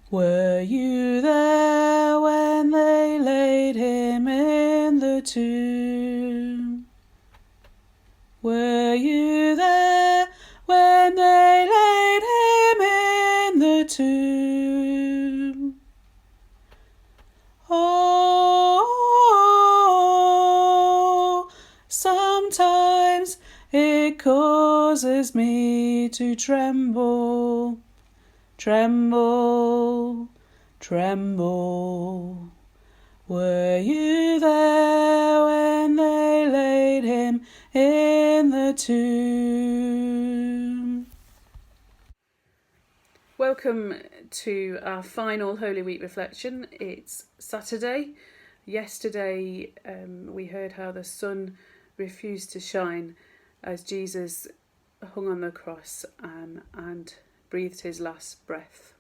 Were you there when they laid him in the tomb? Were you there when they laid him in the tomb? Oh, sometimes it causes me to tremble, tremble, tremble. Were you there when they laid him in the tomb? Welcome to our final Holy Week reflection. It's Saturday. Yesterday we heard how the sun refused to shine as Jesus hung on the cross and breathed his last breath.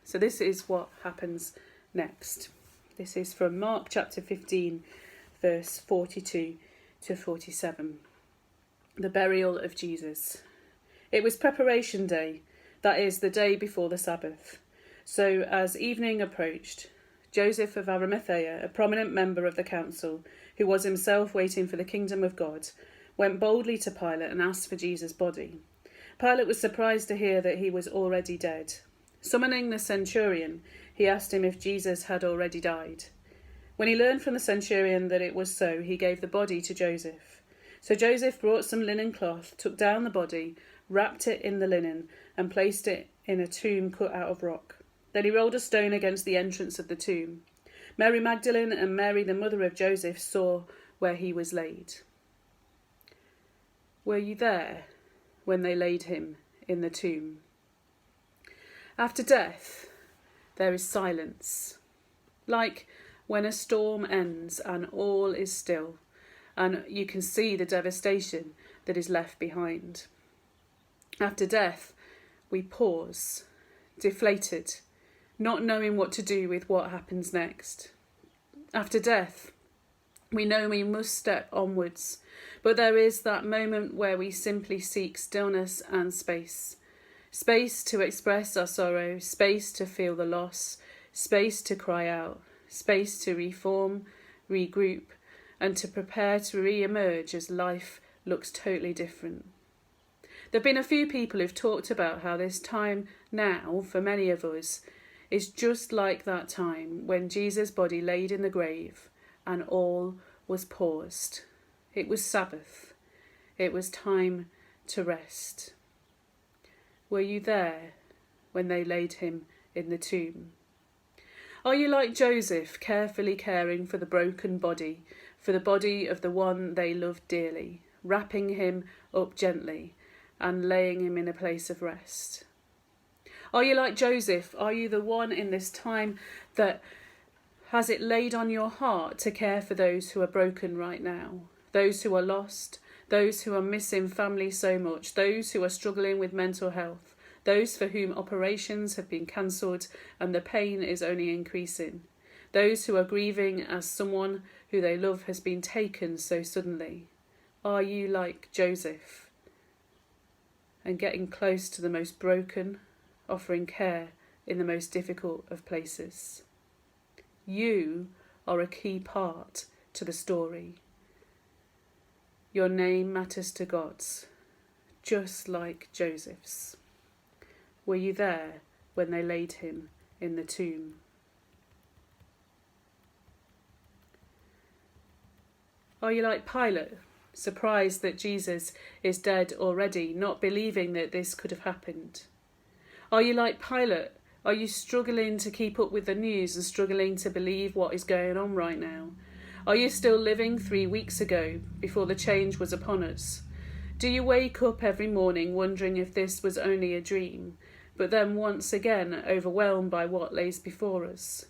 So this is what happens next. This is from Mark chapter 15, verse 42 to 47. The burial of Jesus. It was preparation day, that is, the day before the Sabbath. So as evening approached, Joseph of Arimathea, a prominent member of the council, who was himself waiting for the kingdom of God, went boldly to Pilate and asked for Jesus' body. Pilate was surprised to hear that he was already dead. Summoning the centurion, he asked him if Jesus had already died. When he learned from the centurion that it was so, he gave the body to Joseph. So Joseph brought some linen cloth, took down the body, wrapped it in the linen, and placed it in a tomb cut out of rock. Then he rolled a stone against the entrance of the tomb. Mary Magdalene and Mary, the mother of Joseph, saw where he was laid. Were you there when they laid him in the tomb? After death, there is silence, like when a storm ends and all is still, and you can see the devastation that is left behind. After death, we pause, deflated, not knowing what to do with what happens next. After death, we know we must step onwards, but there is that moment where we simply seek stillness and space. Space to express our sorrow, space to feel the loss, space to cry out, space to reform, regroup, and to prepare to re-emerge as life looks totally different. There have been a few people who've talked about how this time now, for many of us, is just like that time when Jesus' body laid in the grave and all was paused. It was Sabbath. It was time to rest. Were you there when they laid him in the tomb? Are you like Joseph, carefully caring for the broken body, for the body of the one they loved dearly, wrapping him up gently and laying him in a place of rest? Are you like Joseph? Are you the one in this time that has it laid on your heart to care for those who are broken right now, those who are lost, those who are missing family so much, those who are struggling with mental health, those for whom operations have been cancelled and the pain is only increasing, those who are grieving as someone who they love has been taken so suddenly? Are you like Joseph and getting close to the most broken, offering care in the most difficult of places? You are a key part to the story. Your name matters to God's, just like Joseph's. Were you there when they laid him in the tomb? Are you like Pilate, surprised that Jesus is dead already, not believing that this could have happened? Are you like Pilate? Are you struggling to keep up with the news and struggling to believe what is going on right now? Are you still living 3 weeks ago, before the change was upon us? Do you wake up every morning wondering if this was only a dream, but then once again overwhelmed by what lays before us?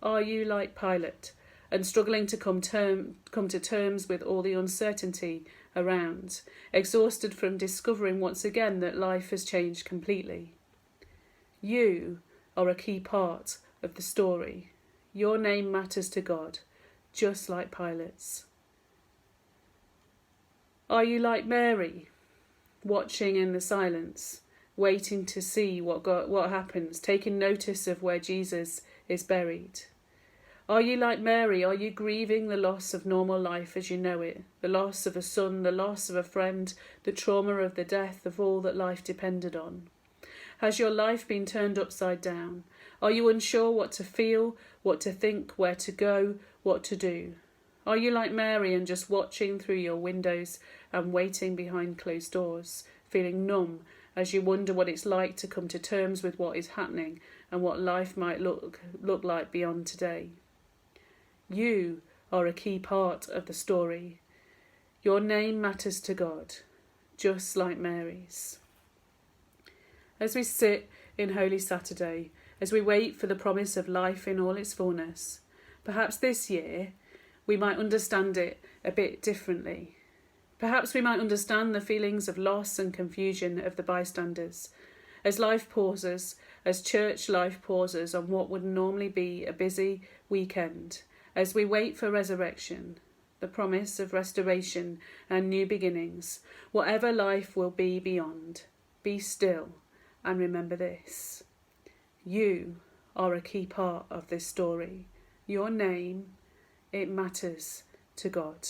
Are you like Pilate and struggling to come to terms with all the uncertainty around, exhausted from discovering once again that life has changed completely? You are a key part of the story. Your name matters to God, just like Pilate's. Are you like Mary, watching in the silence, waiting to see what happens, taking notice of where Jesus is buried? Are you like Mary? Are you grieving the loss of normal life as you know it? The loss of a son, the loss of a friend, the trauma of the death of all that life depended on? Has your life been turned upside down? Are you unsure what to feel, what to think, where to go, what to do? Are you like Mary and just watching through your windows and waiting behind closed doors, feeling numb as you wonder what it's like to come to terms with what is happening and what life might look like beyond today? You are a key part of the story. Your name matters to God, just like Mary's. As we sit in Holy Saturday, as we wait for the promise of life in all its fullness, perhaps this year we might understand it a bit differently. Perhaps we might understand the feelings of loss and confusion of the bystanders, as life pauses, as church life pauses on what would normally be a busy weekend, as we wait for resurrection, the promise of restoration and new beginnings. Whatever life will be beyond, be still and remember this. You are a key part of this story. Your name, it matters to God.